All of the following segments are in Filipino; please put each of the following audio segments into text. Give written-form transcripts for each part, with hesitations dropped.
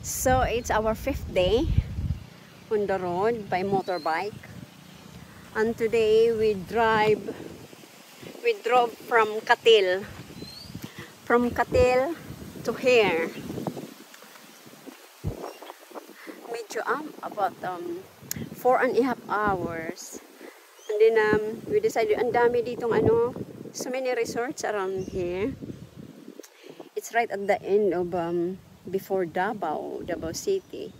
So it's our 5th day on the road by motorbike, and today we drove from Katil to here. Medyo about 4.5 hours. And then we decided, ang dami ditong so many resorts around here. It's right at the end of before Davao City.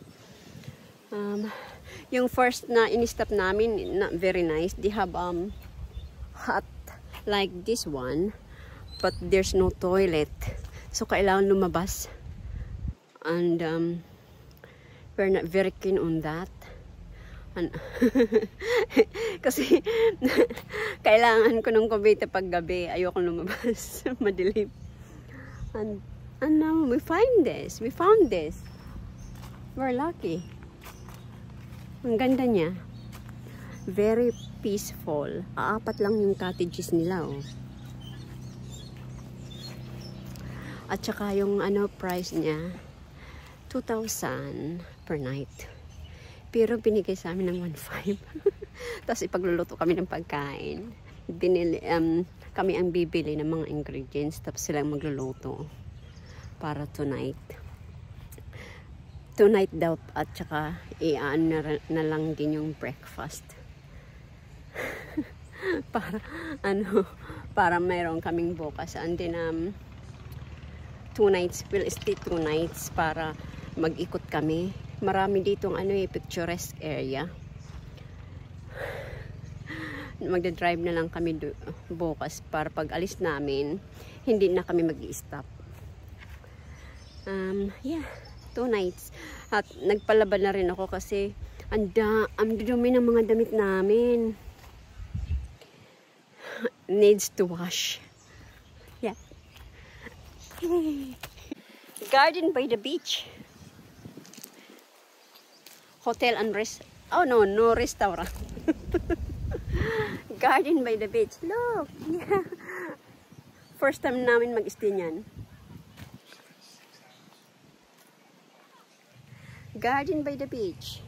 Yung first na in-stop namin, not very nice. They have hut like this one, but there's no toilet, so kailangan lumabas, and we're not very keen on that. And kasi kailangan ko ng kubeta pag gabi, ayoko lumabas. Madilim. And now we found this. We're lucky. Ang ganda niya. Very peaceful. 4 lang yung cottages nila, oh. At saka yung price niya 2,000 per night. Pero binigay sa amin ng 1,500. Tapos ipagluluto kami ng pagkain. Kami ang bibili ng mga ingredients, tapos silang magluluto para tonight. Tonight daw, at saka na lang din yung breakfast. para mayroon kaming bukas. And then 2 nights, we'll stay 2 nights para mag-ikot kami. Marami ditong picturesque area. Magda-drive na lang kami bukas para pag alis namin, hindi na kami mag-i-stop. Yeah, 2 nights. At nagpalaba na rin ako kasi ang dumi ng mga damit namin. Needs to wash. Yeah. Garden by the beach. Hotel and no restaurant. Garden by the beach. Look. Yeah. First time namin mag-stay niyan. Garden by the beach.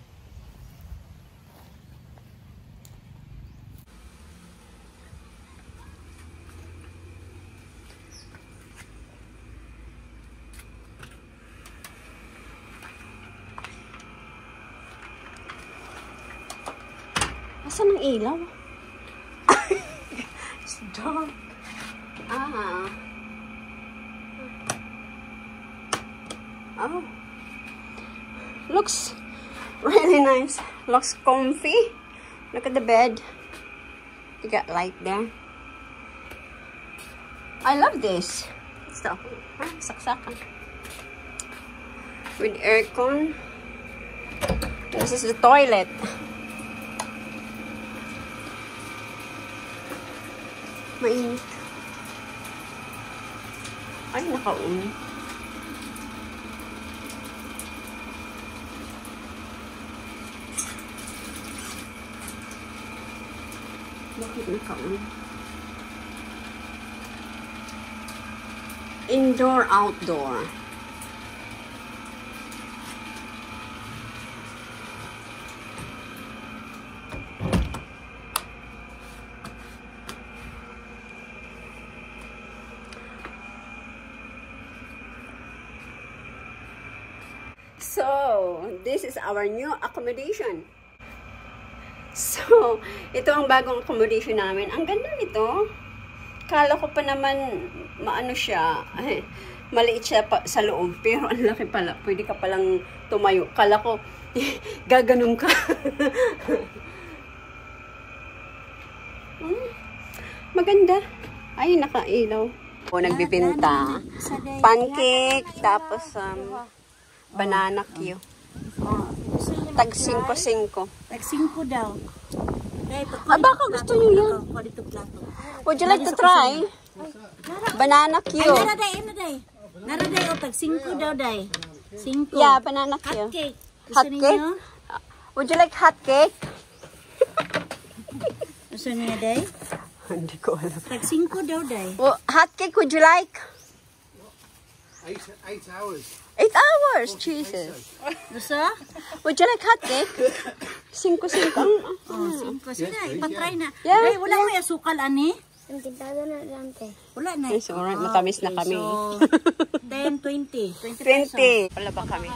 Asan ang ilaw? It's dark. Oh. Looks really nice. Looks comfy. Look at the bed. You got light there. I love this. So, saksakan. With aircon. This is the toilet. Mainit. Ay, naka-on. Bakit naka-on? Indoor, outdoor. So, this is our new accommodation. So, ito ang bagong accommodation namin. Ang ganda nito. Kala ko pa naman, maliit siya sa loob. Pero ang laki pala. Pwede ka palang tumayo. Kala ko, gaganong ka. Maganda. Ay, nakailaw. O, nagbibinta. Pancake, tapos banana Q. Tag 5-5. Tag 5 daw. Baka gusto nyo yan. Would you like to try? Banana Q. Ay, naraday. O, tag 5 daw, day. 5. Yeah, banana Q. Hot cake. Hot cake? Would you like hot cake? Gusto niya, day? Hindi ko alam. Tag 5 daw, day. Well, hot cake would you like? 8 hours. 8 hours, Jesus. Gusto? Would you like hot cake? 5-5 ang... Oh, 5. Sige, ipatry na. Yeah, Ay, wala may asukal, ani? Wala na. Ay, so, alright, matamis na kami. So, 10, 20. 20 pesos. 20. Palaba kami.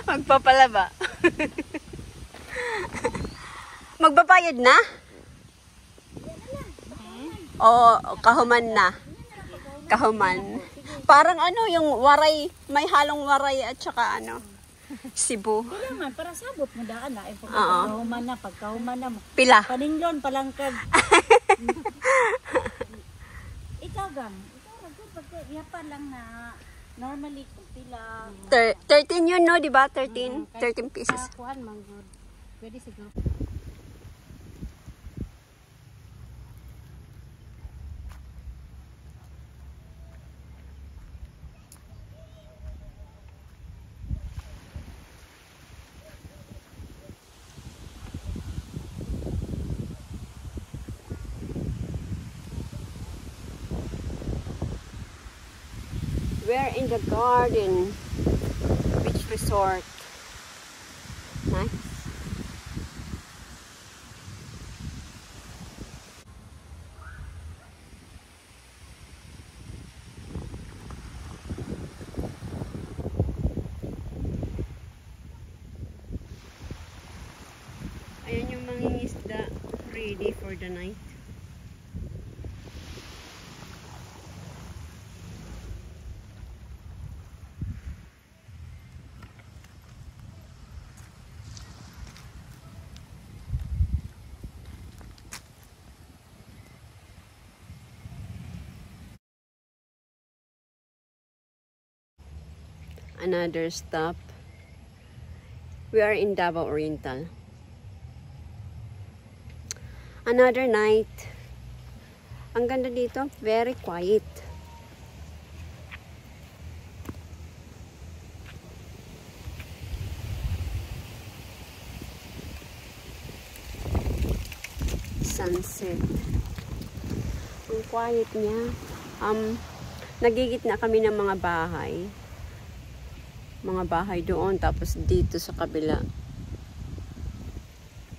Magpapalaba. Magbabayad na? O kahuman na? Kahuman. Parang ano, yung waray, may halong waray at saka ano, Cebu. Wala man, para sabot mo daan na. Oo. Pagkahuman na mo. Pila? Paninglon, palangkag. Ikaw gang. Yapa lang na normally kung pila. 13 yun, no? Diba? 13 pieces. Kuhan, manggod. Pwede siguro. We're in the garden. Beach resort. Nice. Ayan yung mangingisda ready for the night. Another stop. We are in Davao Oriental. Another night. Ang ganda dito, very quiet. Sunset. Ang quiet niya. Nagigitna kami ng mga bahay. Mga bahay doon, tapos dito sa kabila.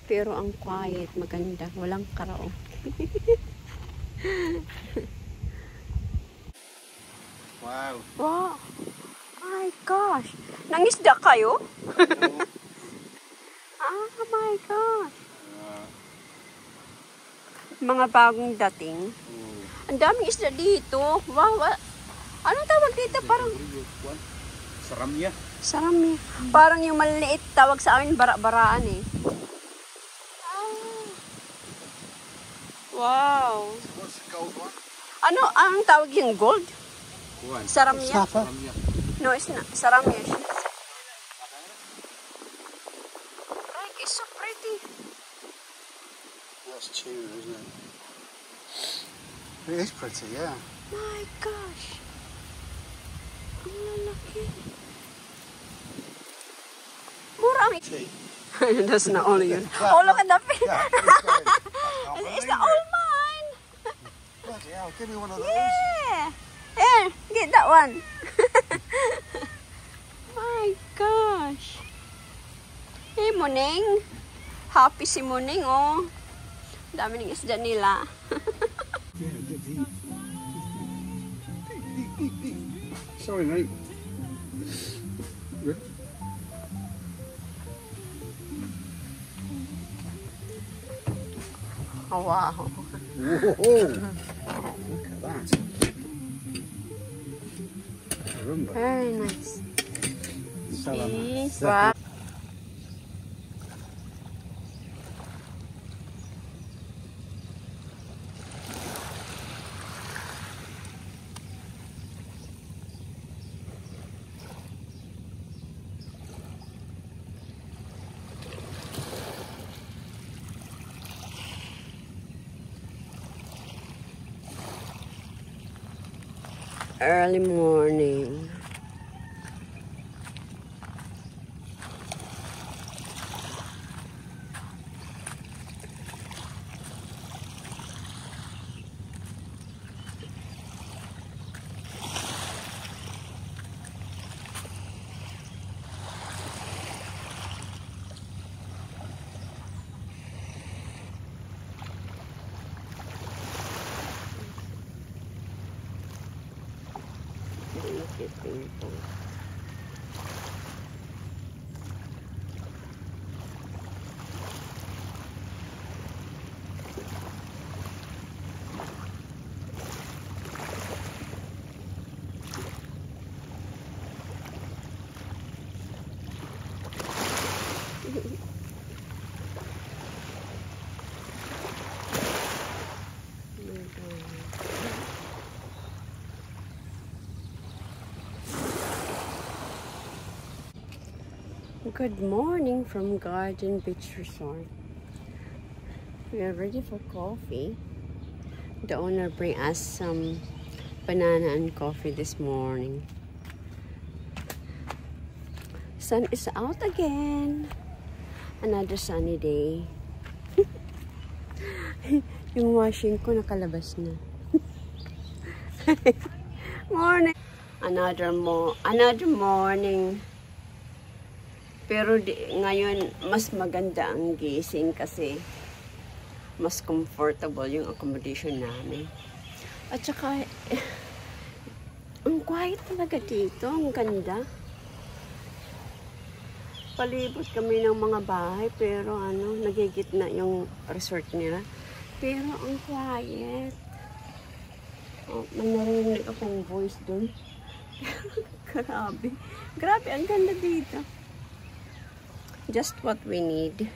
Pero ang quiet, maganda. Walang karaoke. Wow. Wow. My gosh. Nangisda kayo? Oh my gosh. Mga bagong dating. Ang daming isda dito. Wow. Anong tawag dito? Parang... Saramya. Sarami. Parang yung maliliit tawag sa amin, bara-baraan eh. Wow. What's the gold one? Ano ang tawag yung gold? One. Saramya? Saramya. No, it's not. Saramya. Like, it's so pretty. That's tuna, isn't it? It is pretty, yeah. My gosh. Ang lalaki. Mura ang... Tea. That's not only yun. Oh, look at the fish. Yeah, It's the all mine. bloody hell, give me one of those. Yeah. Here, get that one. My gosh. Hey, Muning. Happy si Muning, oh. Dami ng isda nila. Sorry, mate. Oh, wow. Whoa! Look at that. Rumba. Very nice. Salamat. Wow. Early morning. Ito. Good morning from Garden Beach Resort. We are ready for coffee. The owner bring us some banana and coffee this morning. Sun is out again. Another sunny day. Yung washing ko nakalabas na. Morning. Another morning. Pero ngayon, mas maganda ang gising kasi mas comfortable yung accommodation namin. At saka, ang quiet talaga dito. Ang ganda. Palibot kami ng mga bahay, pero nagigitna yung resort nila. Pero ang quiet. Oh, may narinig akong voice dun. Grabe. Grabe, ang ganda dito. Just what we need.